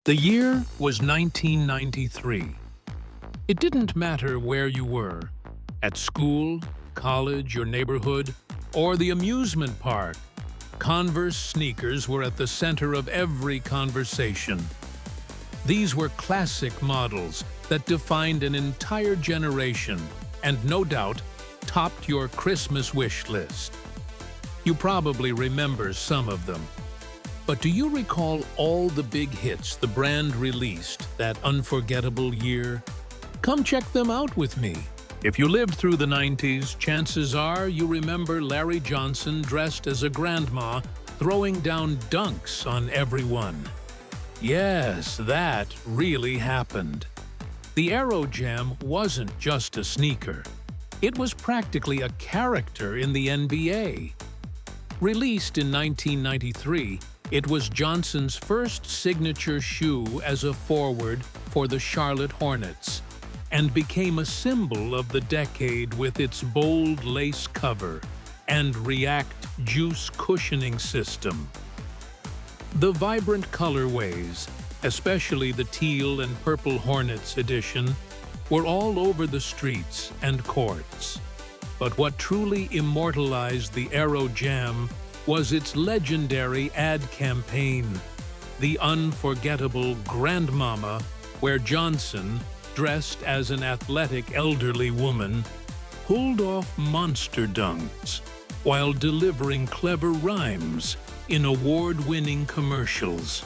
The year was 1993. It didn't matter where you were, at school, college, your neighborhood, or the amusement park. Converse sneakers were at the center of every conversation. These were classic models that defined an entire generation and, no doubt, topped your Christmas wish list. You probably remember some of them. But do you recall all the big hits the brand released that unforgettable year? Come check them out with me. If you lived through the 90s, chances are you remember Larry Johnson dressed as a grandma throwing down dunks on everyone. Yes, that really happened. The Aero Jam wasn't just a sneaker. It was practically a character in the NBA. Released in 1993, it was Johnson's first signature shoe as a forward for the Charlotte Hornets and became a symbol of the decade with its bold lace cover and React Juice cushioning system. The vibrant colorways, especially the teal and purple Hornets edition, were all over the streets and courts. But what truly immortalized the Aero Jam was its legendary ad campaign, the unforgettable Grandmama, where Johnson, dressed as an athletic elderly woman, pulled off monster dunks while delivering clever rhymes in award-winning commercials.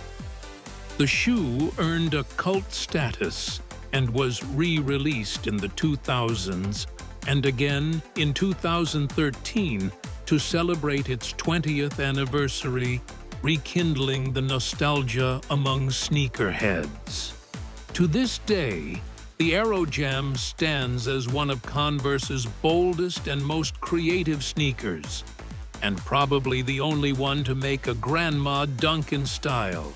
The shoe earned a cult status and was re-released in the 2000s and again in 2013 to celebrate its 20th anniversary, rekindling the nostalgia among sneakerheads. To this day, the Aero Jam stands as one of Converse's boldest and most creative sneakers, and probably the only one to make a grandma dunk in style.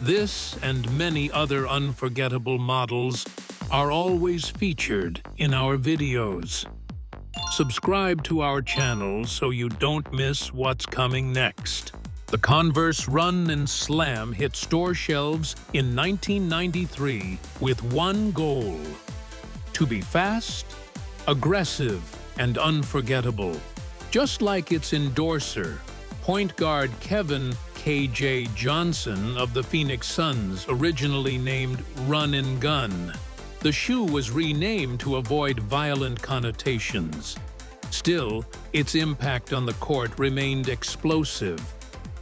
This and many other unforgettable models are always featured in our videos. Subscribe to our channel so you don't miss what's coming next. The Converse Run and Slam hit store shelves in 1993 with one goal: to be fast, aggressive, and unforgettable. Just like its endorser, point guard Kevin "KJ" Johnson of the Phoenix Suns, originally named Run and Gun. The shoe was renamed to avoid violent connotations. Still, its impact on the court remained explosive.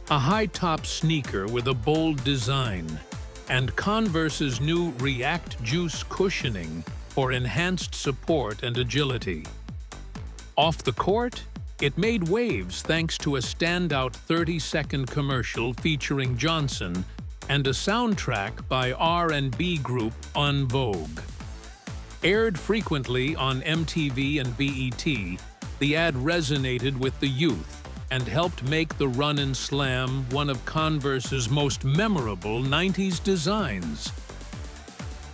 A high-top sneaker with a bold design, and Converse's new React Juice cushioning for enhanced support and agility. Off the court, it made waves thanks to a standout 30-second commercial featuring Johnson and a soundtrack by R&B group En Vogue. Aired frequently on MTV and BET, the ad resonated with the youth and helped make the Run and Slam one of Converse's most memorable 90s designs.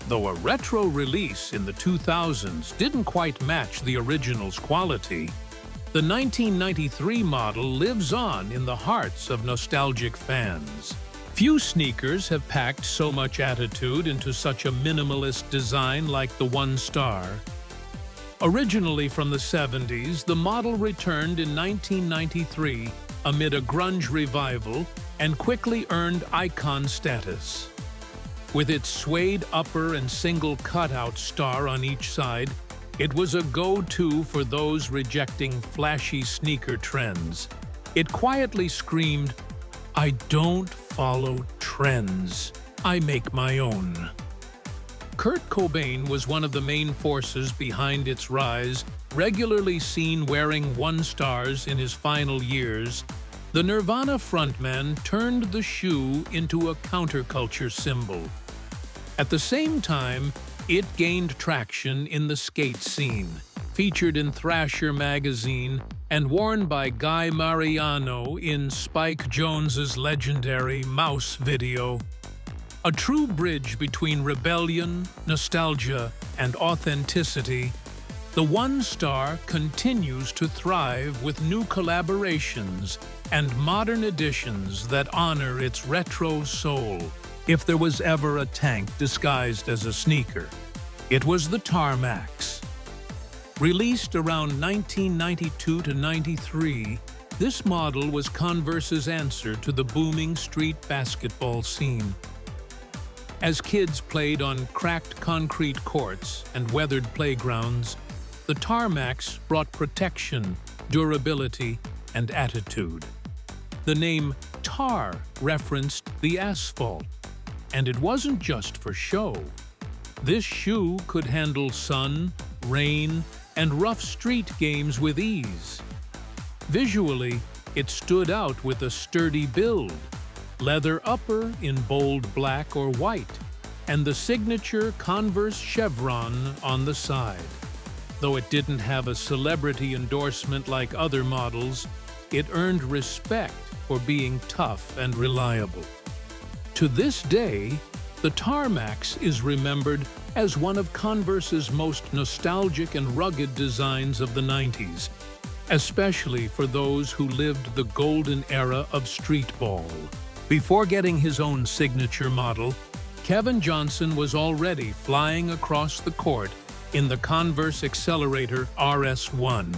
Though a retro release in the 2000s didn't quite match the original's quality, the 1993 model lives on in the hearts of nostalgic fans. Few sneakers have packed so much attitude into such a minimalist design like the One Star. Originally from the 70s, the model returned in 1993 amid a grunge revival and quickly earned icon status. With its suede upper and single cutout star on each side, it was a go-to for those rejecting flashy sneaker trends. It quietly screamed, "I don't follow trends, I make my own." Kurt Cobain was one of the main forces behind its rise. Regularly seen wearing One Stars in his final years, the Nirvana frontman turned the shoe into a counterculture symbol. At the same time, it gained traction in the skate scene, featured in Thrasher magazine and worn by Guy Mariano in Spike Jonze's legendary Mouse video. A true bridge between rebellion, nostalgia, and authenticity, the One Star continues to thrive with new collaborations and modern editions that honor its retro soul. If there was ever a tank disguised as a sneaker, it was the TMAX. Released around 1992 to 93, this model was Converse's answer to the booming street basketball scene. As kids played on cracked concrete courts and weathered playgrounds, the TMAX brought protection, durability, and attitude. The name tar referenced the asphalt, and it wasn't just for show. This shoe could handle sun, rain, and rough street games with ease. Visually, it stood out with a sturdy build, leather upper in bold black or white, and the signature Converse chevron on the side. Though it didn't have a celebrity endorsement like other models, it earned respect for being tough and reliable. To this day, the TMAX is remembered as one of Converse's most nostalgic and rugged designs of the 90s, especially for those who lived the golden era of Streetball. Before getting his own signature model, Kevin Johnson was already flying across the court in the Converse Accelerator RS1.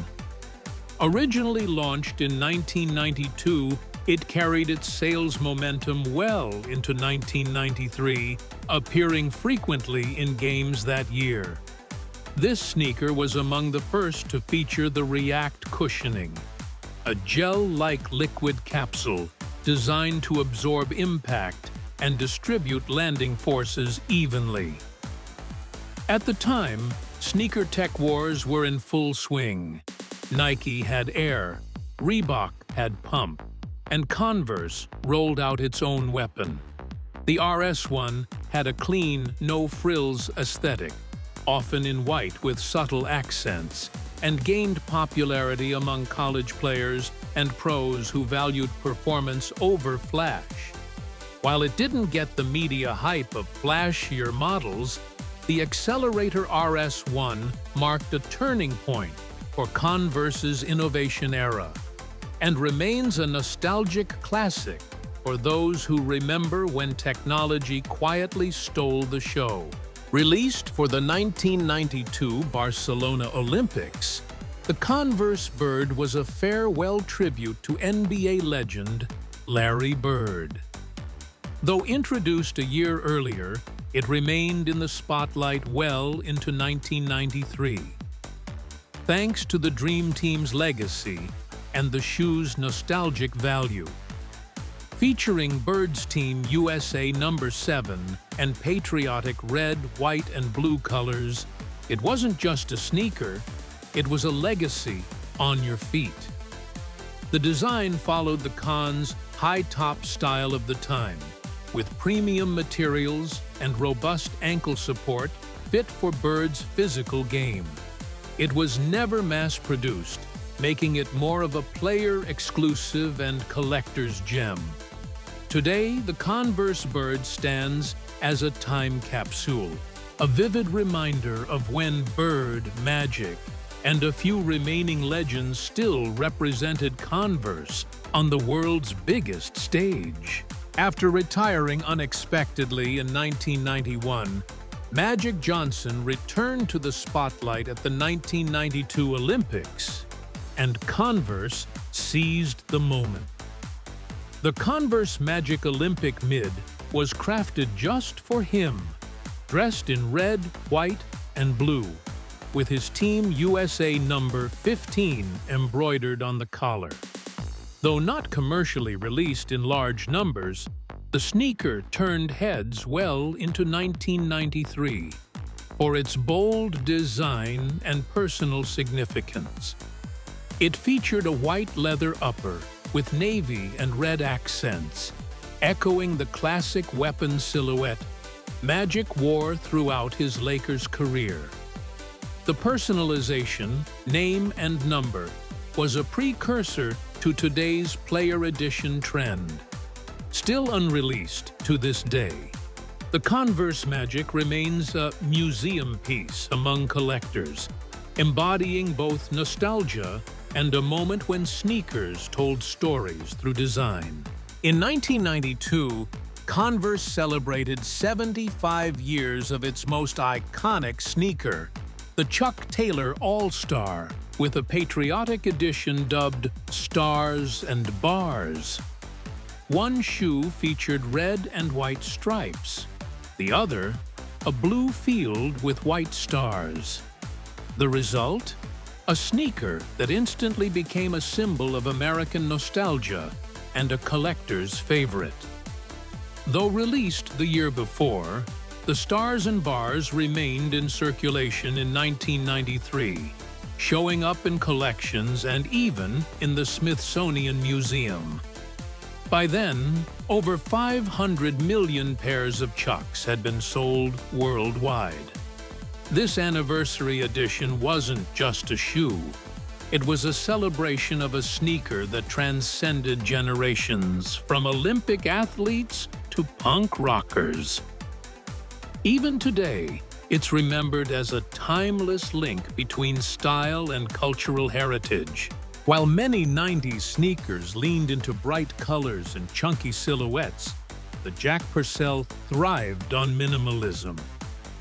Originally launched in 1992, it carried its sales momentum well into 1993, appearing frequently in games that year. This sneaker was among the first to feature the React cushioning, a gel-like liquid capsule designed to absorb impact and distribute landing forces evenly. At the time, sneaker tech wars were in full swing. Nike had Air, Reebok had Pump, and Converse rolled out its own weapon. The RS1 had a clean, no-frills aesthetic, often in white with subtle accents, and gained popularity among college players and pros who valued performance over flash. While it didn't get the media hype of flashier models, the Accelerator RS1 marked a turning point for Converse's innovation era, and remains a nostalgic classic for those who remember when technology quietly stole the show. Released for the 1992 Barcelona Olympics, the Converse Bird was a farewell tribute to NBA legend Larry Bird. Though introduced a year earlier, it remained in the spotlight well into 1993. Thanks to the Dream Team's legacy and the shoe's nostalgic value. Featuring Bird's Team USA No. 7 and patriotic red, white, and blue colors, it wasn't just a sneaker, it was a legacy on your feet. The design followed the Con's high-top style of the time, with premium materials and robust ankle support fit for Bird's physical game. It was never mass-produced, making it more of a player-exclusive and collector's gem. Today, the Converse Bird stands as a time capsule, a vivid reminder of when Bird, Magic, and a few remaining legends still represented Converse on the world's biggest stage. After retiring unexpectedly in 1991, Magic Johnson returned to the spotlight at the 1992 Olympics, and Converse seized the moment. The Converse Magic Olympic Mid was crafted just for him, dressed in red, white, and blue, with his Team USA number 15 embroidered on the collar. Though not commercially released in large numbers, the sneaker turned heads well into 1993 for its bold design and personal significance. It featured a white leather upper with navy and red accents, echoing the classic weapon silhouette Magic wore throughout his Lakers career. The personalization, name and number, was a precursor to today's Player Edition trend. Still unreleased to this day, the Converse Magic remains a museum piece among collectors, embodying both nostalgia and a moment when sneakers told stories through design. In 1992, Converse celebrated 75 years of its most iconic sneaker, the Chuck Taylor All-Star, with a patriotic edition dubbed Stars and Bars. One shoe featured red and white stripes, the other a blue field with white stars. The result? A sneaker that instantly became a symbol of American nostalgia and a collector's favorite. Though released the year before, the Stars and Bars remained in circulation in 1993, showing up in collections and even in the Smithsonian Museum. By then, over 500 million pairs of Chucks had been sold worldwide. This anniversary edition wasn't just a shoe. It was a celebration of a sneaker that transcended generations, from Olympic athletes to punk rockers. Even today, it's remembered as a timeless link between style and cultural heritage. While many 90s sneakers leaned into bright colors and chunky silhouettes, the Jack Purcell thrived on minimalism.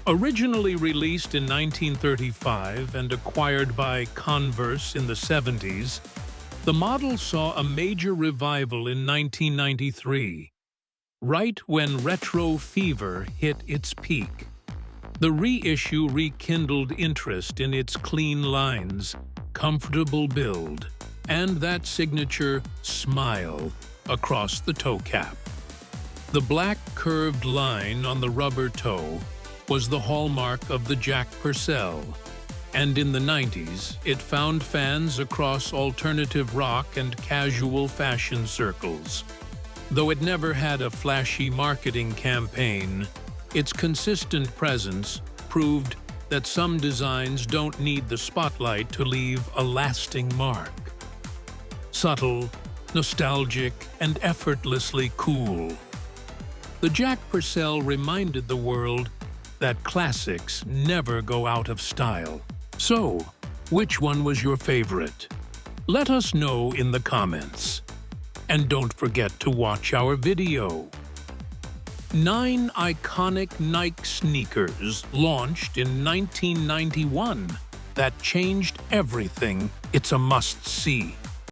Originally released in 1935 and acquired by Converse in the 70s, the model saw a major revival in 1993, right when retro fever hit its peak. The reissue rekindled interest in its clean lines, comfortable build, and that signature smile across the toe cap. The black curved line on the rubber toe was the hallmark of the Jack Purcell, and in the 90s it found fans across alternative rock and casual fashion circles. Though it never had a flashy marketing campaign, its consistent presence proved that some designs don't need the spotlight to leave a lasting mark. Subtle, nostalgic, and effortlessly cool. The Jack Purcell reminded the world that classics never go out of style. So, which one was your favorite? Let us know in the comments. And don't forget to watch our video. 9 iconic Nike sneakers launched in 1991 that changed everything. It's a must-see.